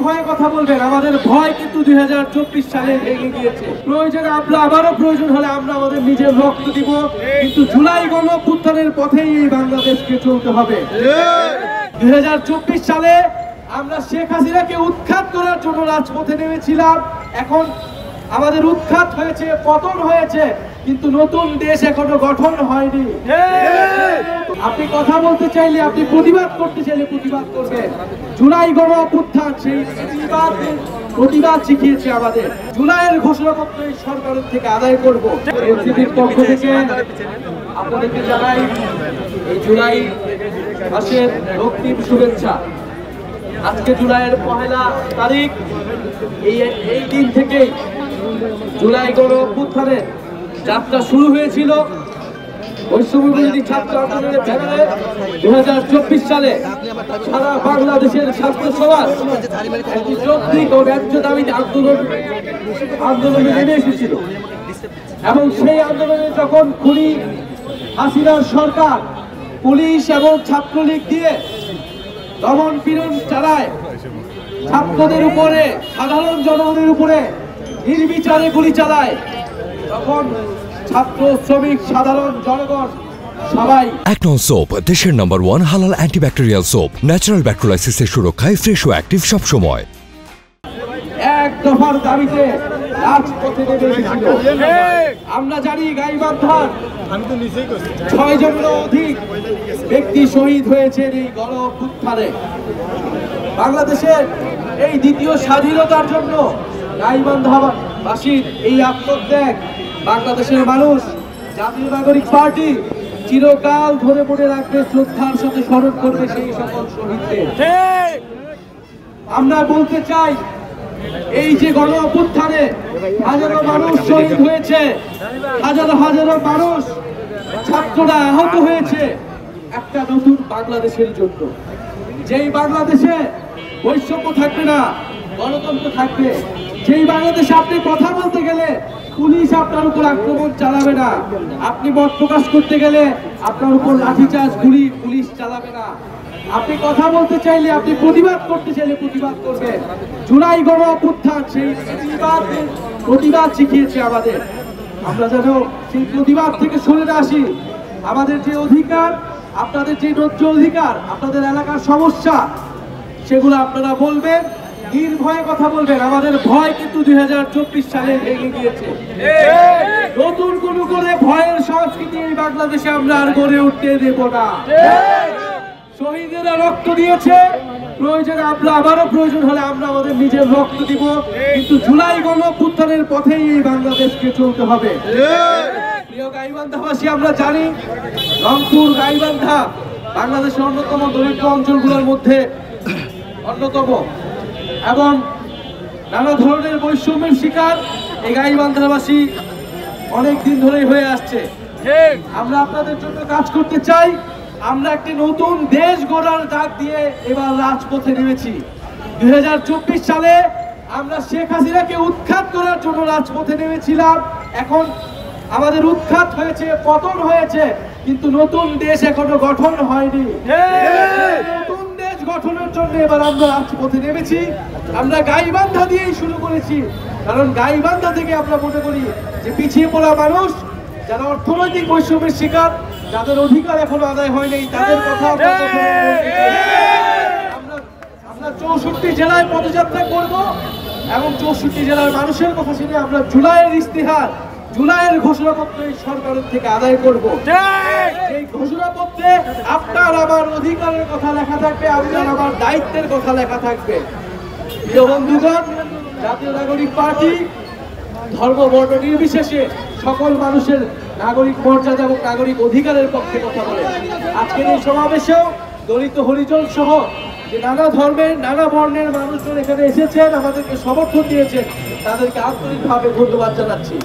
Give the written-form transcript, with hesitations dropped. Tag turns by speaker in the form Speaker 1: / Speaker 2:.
Speaker 1: নির্ভয়ে কথা বলবেন। আমাদের ভয় কিন্তু 2024 সালে ভেঙে গিয়েছে। প্রয়োজনে আমরা আবারও প্রয়োজন হলে আমরা আমাদের নিজের রক্ত দিব, কিন্তু জুলাই গণঅভ্যুত্থানের পথেই এই বাংলাদেশকে চলতে হবে। 2024 সালে আমরা শেখ হাসিনাকে উৎখাত করার জন্য রাজপথে নেমেছিলাম। এখন আমাদের উৎখাত হয়েছে, পতন হয়েছে, কিন্তু নতুন দেশ এখনো গঠন হয়নি। আপনি কথা বলতে চাইলে, আপনি প্রতিবাদ করতে চাইলে প্রতিবাদ করবেন। জুলাই গণঅভ্যুত্থান সেই প্রতিবাদ শিখিয়েছে আমাদের। জুলাইয়ের ঘোষণাপত্র এই সরকারের থেকে আদায় করব। এনসিপির পক্ষ থেকে আপনাদেরকে জানাই এই জুলাই মাসের রক্তিম শুভেচ্ছা। আজকে জুলাইয়ের 1 তারিখ, এই দিন থেকেই জুলাই গণঅভ্যুত্থানের যাত্রা শুরু হয়েছিল। বৈষম্যবিরোধী ছাত্র আন্দোলনের ব্যানারে 2024 সালে সারা বাংলাদেশের ছাত্র সমাজ একটি যৌক্তিক ও ন্যায্য দাবিতে আন্দোলনে নেমে এসেছিল। এবং সেই আন্দোলনে যখন খুনি হাসিনার সরকার পুলিশ এবং ছাত্রলীগ দিয়ে দমন পীড়ন চালায়, ছাত্রদের উপরে, সাধারণ জনগণের উপরে নির্বিচারে গুলি চালায়, তখন ছাত্র, শ্রমিক, সাধারণ জনগণ সবাই
Speaker 2: অ্যাকনন সোপ, দেশের নাম্বার 1 হালাল অ্যান্টিব্যাকটেরিয়াল সোপ, ন্যাচারাল ব্যাকটেরিয়ালাইসিসের সুরক্ষায় ফ্রেশ ও অ্যাক্টিভ সব সময়।
Speaker 1: এক দফার দাবিতে রাজপথে নেমে এসেছিল। আমরা জানি গাইবান্ধার 6 জনেরও অধিক ব্যক্তি শহীদ হয়েছেন এই গণঅভ্যুত্থানে। বাংলাদেশের এই দ্বিতীয় স্বাধীনতার জন্য গাইবান্ধাবাসীর এই আত্মত্যাগ বাংলাদেশের মানুষ, জাতীয় নাগরিক পার্টি চিরকাল ধরে মনে রাখবে, শ্রদ্ধার সাথে স্মরণ করবে সেই সকল শহীদদের। আমরা বলতে চাই, এই যে গণঅভ্যুত্থানে হাজারো মানুষ শহীদ হয়েছে, হাজারো হাজারো মানুষ, ছাত্ররা আহত হয়েছে একটা নতুন বাংলাদেশের জন্য, যেই বাংলাদেশে বৈষম্য থাকবে না, গণতন্ত্র থাকবে, যেই বাংলাদেশে আপনি কথা বলতে গেলে পুলিশ আপনার উপর আক্রমণ চালাবে না, আপনি মত প্রকাশ করতে গেলে আপনার উপর লাঠিচার্জ, গুলি পুলিশ চালাবে না, আপনি কথা বলতে চাইলে, আপনি প্রতিবাদ করতে চাইলে প্রতিবাদ করবেন। জুলাই গণঅভ্যুত্থান সেই প্রতিবাদ শিখিয়েছে আমাদের। আমরা যেন সেই প্রতিবাদ থেকে সরে না আসি। আমাদের যে অধিকার, আপনাদের যে ন্যায্য অধিকার, আপনাদের এলাকার সমস্যা, সেগুলো আপনারা বলবেন, নির্ভয়ে কথা বলবেন। আমাদের ভয় কিন্তু 2024 সালে ভেঙে গিয়েছে। নতুন কোন করে ভয়ের সংস্কৃতি এই বাংলাদেশে আমরা আর গড়ে উঠতে দেব না। শহীদেরা রক্ত দিয়েছে, প্রয়োজনে আমরা আবারও প্রয়োজন হলে আমরা আমাদের নিজের রক্ত দিব, কিন্তু জুলাই গণঅভ্যুত্থানের পথেই এই বাংলাদেশকে চলতে হবে। প্রিয় গাইবান্ধাবাসী, আমরা জানি রংপুর, গাইবান্ধা বাংলাদেশের অন্যতম দরিদ্র অঞ্চলগুলোর মধ্যে অন্যতম, এবং নানা ধরনের বৈষম্যের শিকার এই গাইবান্ধাবাসী অনেক দিন ধরেই হয়ে আসছে। আমরা আপনাদের জন্য কাজ করতে চাই। আমরা একটি নতুন দেশ গড়ার ডাক দিয়ে এবার রাজপথে নেমেছি। 2024 সালে আমরা শেখ হাসিনাকে উৎখাত করার জন্য রাজপথে নেমেছিলাম। এখন আমাদের উৎখাত হয়েছে, পতন হয়েছে, কিন্তু নতুন দেশ এখনো গঠন হয়নি। নতুন দেশ গঠনের জন্য এবার আমরা রাজপথে নেমেছি। আমরা গাইবান্ধা দিয়েই শুরু করেছি, কারণ গাইবান্ধা থেকে আমরা মনে করি যে পিছিয়ে পড়া মানুষ, যারা অর্থনৈতিক বৈষম্যের শিকার, যাদের অধিকার এখনো আদায় হয়নি, তাদের কথা আমরা 64 জেলায় পদযাত্রা করব, এবং 64 জেলার মানুষের কথা শুনে আমরা জুলাইয়ের ইস্তিহার, জুলাইয়ের ঘোষণাপত্র এই সরকারের থেকে আদায় করব। এই ঘোষণাপত্রে আপনার আমার অধিকারের কথা লেখা থাকবে, আপনার আমার দায়িত্বের কথা লেখা থাকবে। প্রিয় বন্ধুগণ, জাতীয় নাগরিক পার্টি ধর্ম বর্ণ নির্বিশেষে সকল মানুষের নাগরিক মর্যাদা এবং নাগরিক অধিকারের পক্ষে কথা বলে। আজকের এই সমাবেশেও দলিত, হরিজন সহ যে নানা ধর্মের, নানা বর্ণের মানুষজন এখানে এসেছেন, আমাদেরকে সমর্থন দিয়েছেন, তাদেরকে আন্তরিকভাবে ধন্যবাদ জানাচ্ছি।